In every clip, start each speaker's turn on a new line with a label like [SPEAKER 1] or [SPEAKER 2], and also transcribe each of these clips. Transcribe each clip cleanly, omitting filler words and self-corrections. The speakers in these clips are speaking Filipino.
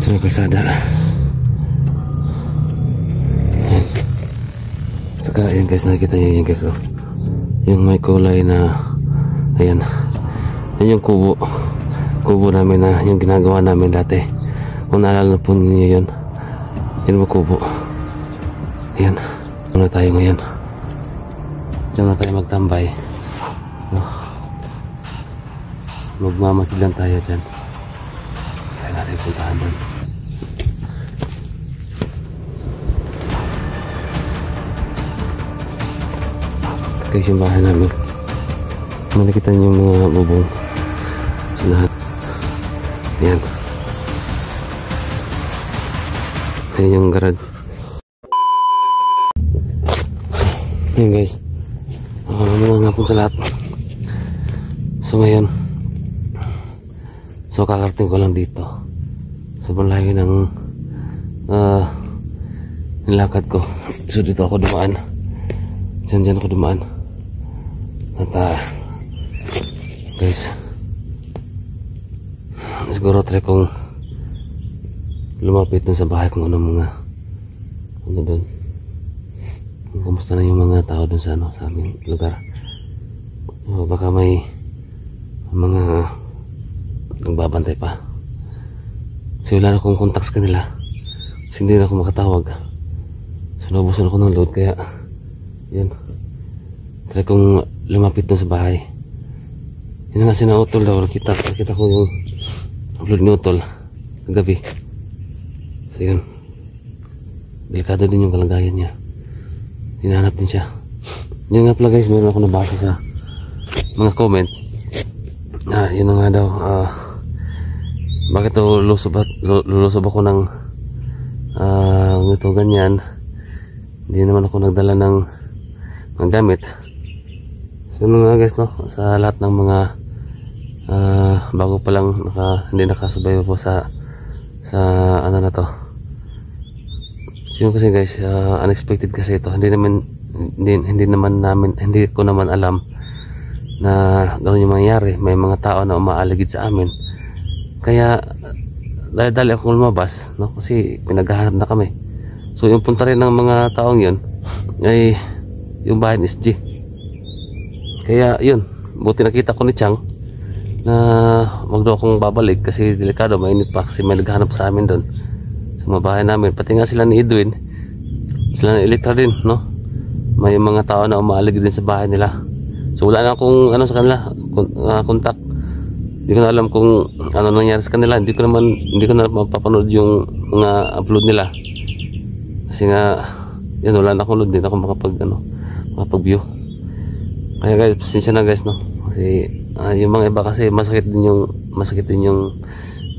[SPEAKER 1] sa kalsada. Ayan. Saka ayan guys, nakikita nyo yan guys, oh. Yung may kulay na, ayan, yan yung kubo namin na yung ginagawa namin dati. Kung naalala po ninyo yun, yun yung kubo. Ayan, muna tayo ngayon. Diyan na tayo magtambay, no? Magmamasilan tayo dyan. Kaya natin puntahan doon. Guys, yung bahay namin, nakikita niyo yung mga bubong sa lahat. Ayan, ayan yung garage. Ayan guys, mga nga po sa lahat. So ngayon, so kakarating ko lang dito. Sobrang layo ng nilakad ko. So dito ako dumaan. Diyan ako dumaan. At guys, siguro try kong lumapit dun sa bahay kung ano mga ano dun, kumusta na yung mga tao dun sa ano, sa aming lugar. Baka may mga nagbabantay pa. So wala na akong contact sa kanila kasi hindi na ako makatawag. So naubusan ako ng load, kaya yan, try kong lumapit dun sa bahay. Yun nga sinautol daw, nakita ko yung upload ni Utol kagabi. So yun, delikado din yung kalagayan niya, hinahanap din siya. Yun nga pala guys, meron ako nabasa sa mga comment. Yun na nga daw, bakit daw lulusob ako ng ito ganyan. Hindi naman ako nagdala ng gamit. So mga guys, no, sa lahat ng mga bago pa lang hindi nakasabay po sa ano na to. So yun kasi guys, unexpected kasi ito. Hindi ko naman alam na gano'n yung mangyayari. May mga tao na umaaligid sa amin. Kaya dali akong lumabas, no, kasi pinaghahanap na kami. So yung punta rin ng mga taong yun ay yung bahay ni SG. Kaya yun, buti nakita ko ni Chang na wag daw akong babalik kasi delikado, mainit pa kasi may naghahanap sa amin doon sa mga bahay namin. Pati nga sila ni Edwin, sila ni Elektra din, no, may mga tao na umaalig din sa bahay nila. So wala na akong ano sa kanila, contact. Hindi ko na alam kung ano nangyari sa kanila. Hindi ko na mapapanood yung mga upload nila kasi nga yan, wala na akong load, din ako makapag-view. Kaya guys, pasensya na guys, no, kasi yung mga iba kasi masakit din yung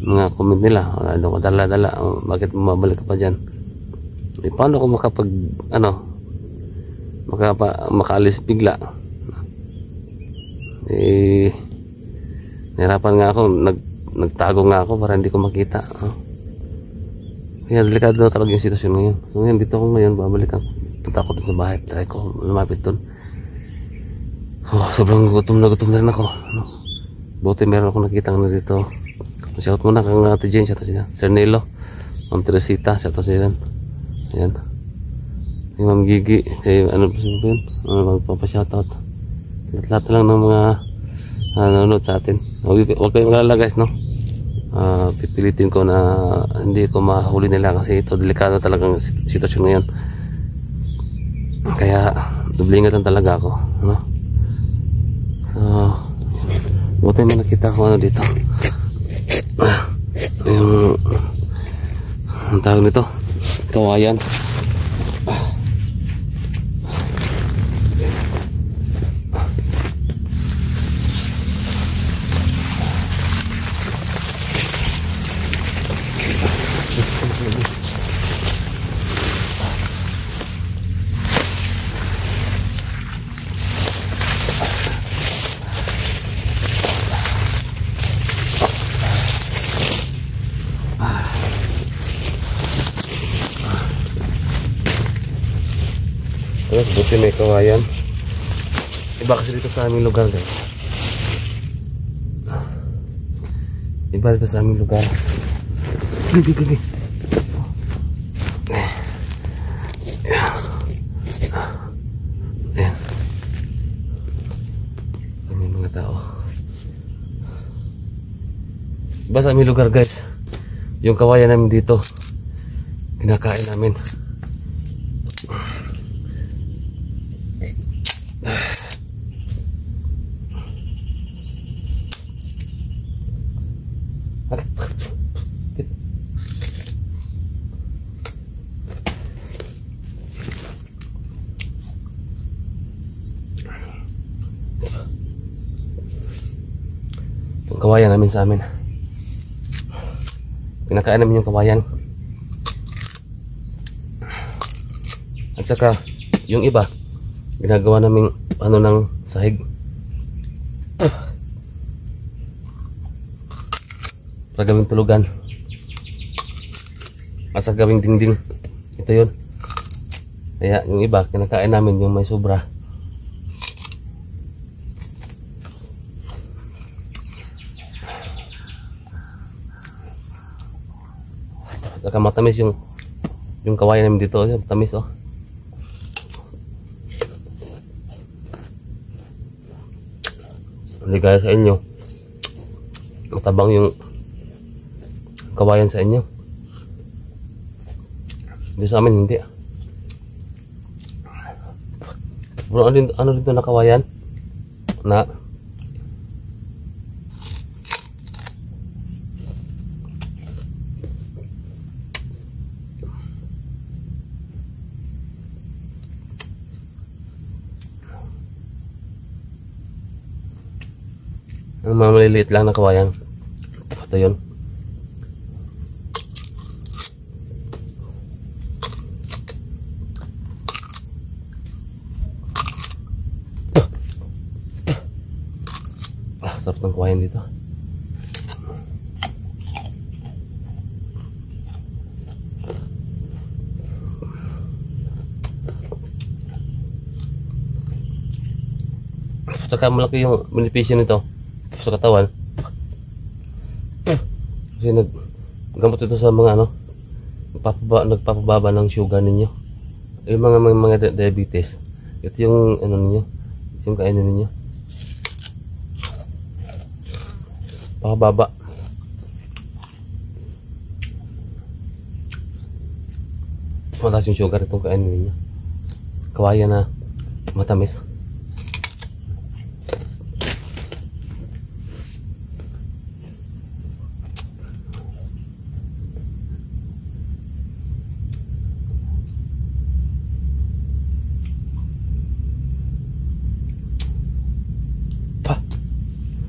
[SPEAKER 1] mga comment nila. Ano ko dala-dala, bakit mabalik ka pa dyan? Paano ako makaalis bigla? Nahirapan nga ako, nagtago nga ako para hindi ko makita. Kaya delikado na talaga yung sitwasyon ngayon. So ngayon, dito ako ngayon, babalik ang punta ako dun sa bahay. Try ko lumapit dun. Sobrang gutom na rin ako, no? Buti meron akong nakita na dito. Shoutout muna kang Ate Jane, shoutout sila Sir Nelo, Ma'am Teresita, shoutout sila. Ayan, yung Ma'am Gigi, kay ano po yun, magpapashoutout lahat lang ng mga nanonood sa atin. Huwag kayong magalala guys, no, pipilitin ko na hindi ko mahuli nila kasi ito delikado talagang sitwasyon ngayon. Kaya dublingan lang talaga ako, no. So buti may nakita ko ano dito, yung ang tawag nito, kawayan. Terus buti may kawayan. Iba kasi dito sa aming lugar guys. Iba dito sa aming lugar. Gigi. Ayan. May mga tao. Iba sa aming lugar guys. Yung kawayan namin dito. Kinakain namin. Yung kawayan namin sa amin. Pinakain namin yung kawayan. At saka yung iba ginagawa namin ano ng sahig. Para gawing tulugan. At sa gawing dingding. Ito yun. Kaya yung iba kinakain namin yung may sobra. Saka matamis yung kawayan namin dito, yung tamis oh. Hindi kaya sa inyo. Matabang yung kawayan sa inyo. Hindi sa amin hindi. Bro, ano dito na kawayan? Na ang mga maliliit lang na kawayan. Ito yun. Sarap ng kawayan dito. Saka malaki yung benepisyo nito sa katawan. Kasi naggamot ito sa mga ano, nagpapababa ng sugar ninyo. Yung mga diabetes. Ito yung ano ninyo, yung kainin ninyo. Pakababa. Mataas yung sugar itong kainin ninyo. Kawayan na matamis.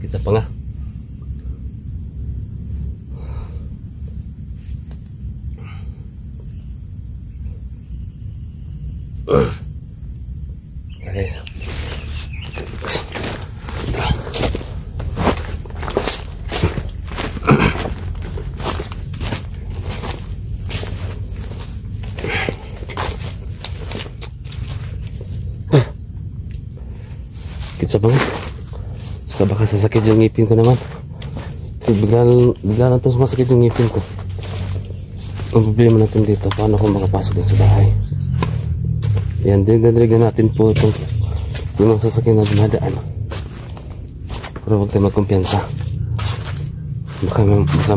[SPEAKER 1] Kita pa nga. Guys. Kita pa nga. Baka sasakit yung ngipin ko naman. So, bigla na ito sumasakit yung ngipin ko. Ang problema natin dito, paano kung makapasok din sa bahay. Yan, dinig na natin po itong yung mga sasakyan na dumadaan. Pero huwag tayo magkumpiyansa. Baka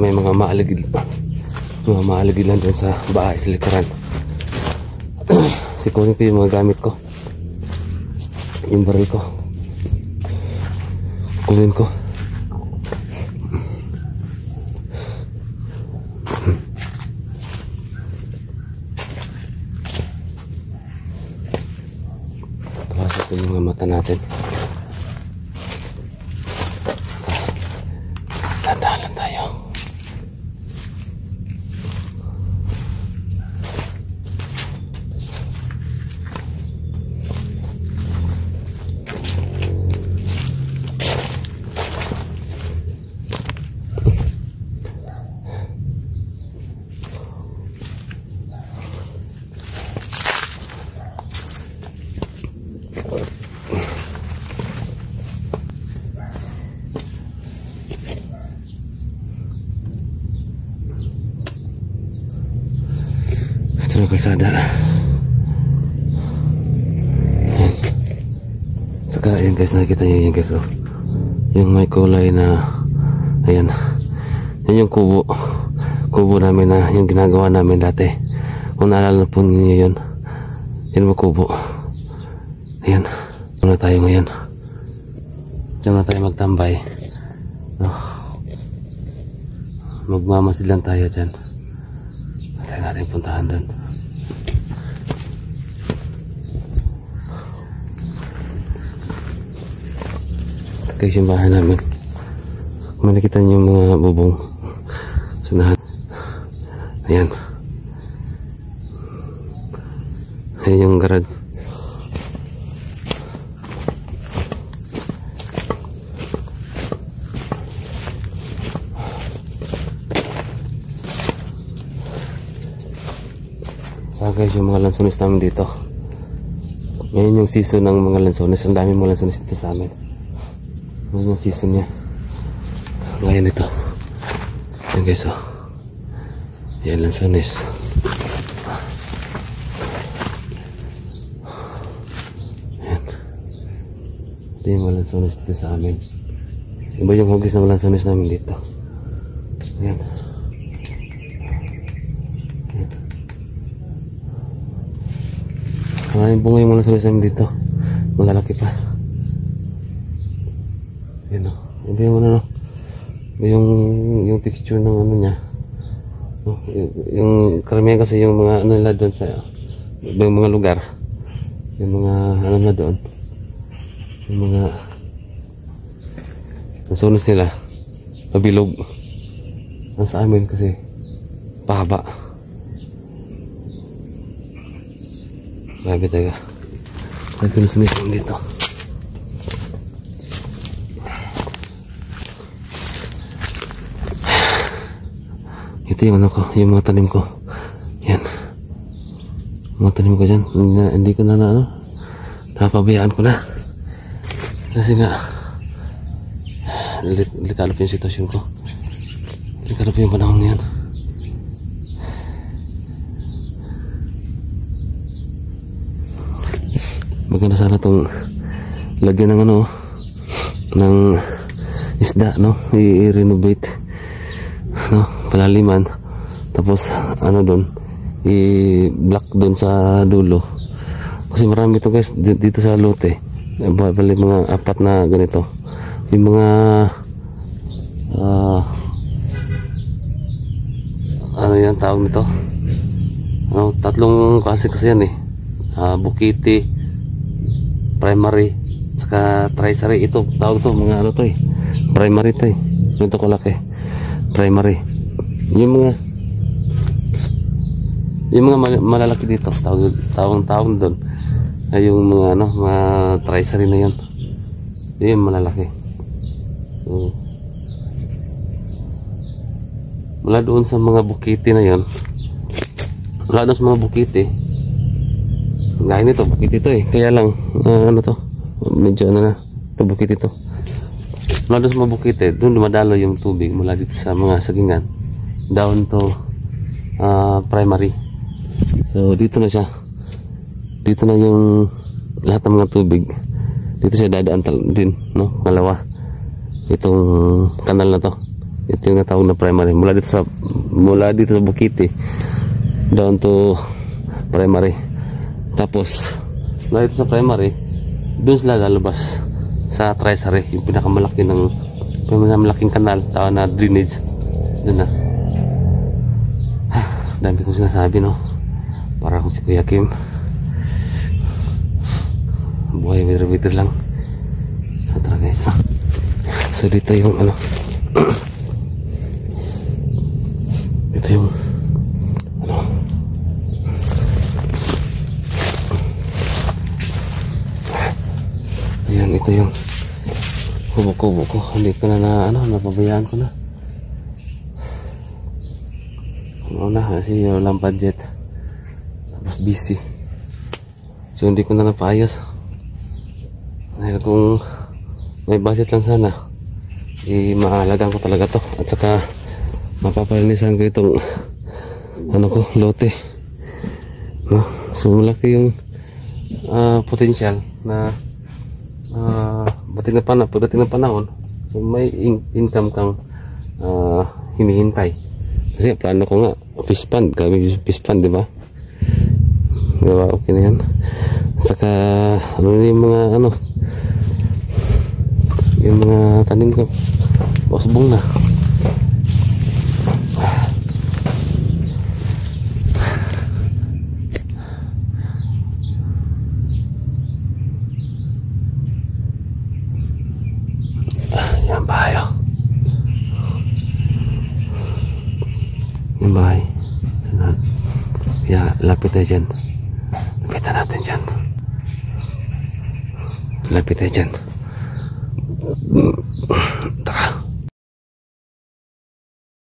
[SPEAKER 1] may mga maaligid lang din sa bahay, sa likuran. Sikunin ko yung mga gamit ko. Yung baril ko. Kunin ko. Pasok ko yung mga mata natin. Tandaan lang tayo. kalsada. Ayan. Saka ayan guys, nakikita nyo yan guys, oh. Yung may kulay na, ayan, yan yung kubo namin na yung ginagawa namin dati. Kung naalala po ninyo yun, yan yung kubo. Ayan, muna tayo ngayon. Diyan na tayo magtambay, oh. Magmamasid lang tayo dyan. Tayo natin puntahan doon. Guys, yung bahay namin, makikita niyo yung mga bubong sunahan. Ayan, ayan yung garage. So guys, yung mga lansones namin dito, ngayon yung season ng mga lansones. Ang dami mga lansones dito sa amin. Ngayon yung season niya. Ngayon ito. Yan guys, oh. Yan lansones. Yan. Ito yung mga lansones dito sa amin. Iba yung hugis ng lansones namin dito. Yan. Maraming bunga yung mga lansones namin dito. Malalaki pa. Yan, oh. Iba yung ano, yung texture ng ano niya, oh, yung karamihan kasi yung mga ano nila doon sa yung mga lugar, yung mga ano na doon, yung mga lansones nila mabilog. Ang sa amin kasi pahaba. Grabe talaga. Lansones dito. Ito yung ano ko, yung mga tanim ko. Yan. Mga tanim ko dyan. Hindi ko na ano, napabayaan ko na. Kasi nga, delikado pa yung sitwasyon ko. Delikado pa yung panahon ngayon. Maganda sana itong lagyan ng ano, ng isda, no? I-renovate, no? Palaliman, tapos ano doon, i-block doon sa dulo, kasi marami ito guys dito sa lote. Bali mga 4 na ganito, yung mga ano yan tawag nito, ano, 3 kasi yan eh, Bukiti, primary, saka tracery. Ito tawag to mga ano to eh, primary to eh, ito ko laki primary. Yung mga malalaki dito, tawag doon ay yung mga ano, mga tracery na yan. Yung malalaki. So, mula doon sa mga bukiti na yan, mula doon sa mga bukiti, gaya nito, bukiti to eh, kaya lang ano to, medyo ano na ito, bukiti to. Mula doon sa mga bukiti, doon dumadalo yung tubig mula dito sa mga sagingan down to primary. So dito na siya, dito na yung lahat ng mga tubig, dito siya dadaan din, no? Kalawa itong kanal na to, ito yung natawag na primary, mula dito sa Bukiti down to primary. Tapos mula dito sa primary, doon sila lalabas sa tracery, yung pinakamalaking kanal, tawag na drainage. Doon na. Dami kong sinasabi, no? Para akong si Kuya Kim, buhay bitter lang. So tara guys, so dito yung ano ito yung ano, ayan, ito yung kubo ko. Hindi ko na ano, napabayaan ko na. Una kasi walang budget, tapos busy, so hindi ko na napaayos. Dahil kung may budget lang sana, maalagaan ko talaga to, at saka mapapalinisan ko itong ano ko, lote. no? So malaki yung potential na pagdating ng panahon, so may income kang hinihintay. Kasi plano ko nga fish pond, kami fish pond, di ba? Diba, okay na yan. Saka yung mga yung mga tanim ko usbong na. Yan bahay, oh. Yan bahay. Kaya lapit na dyan. Lapitan natin dyan. Lapit na dyan.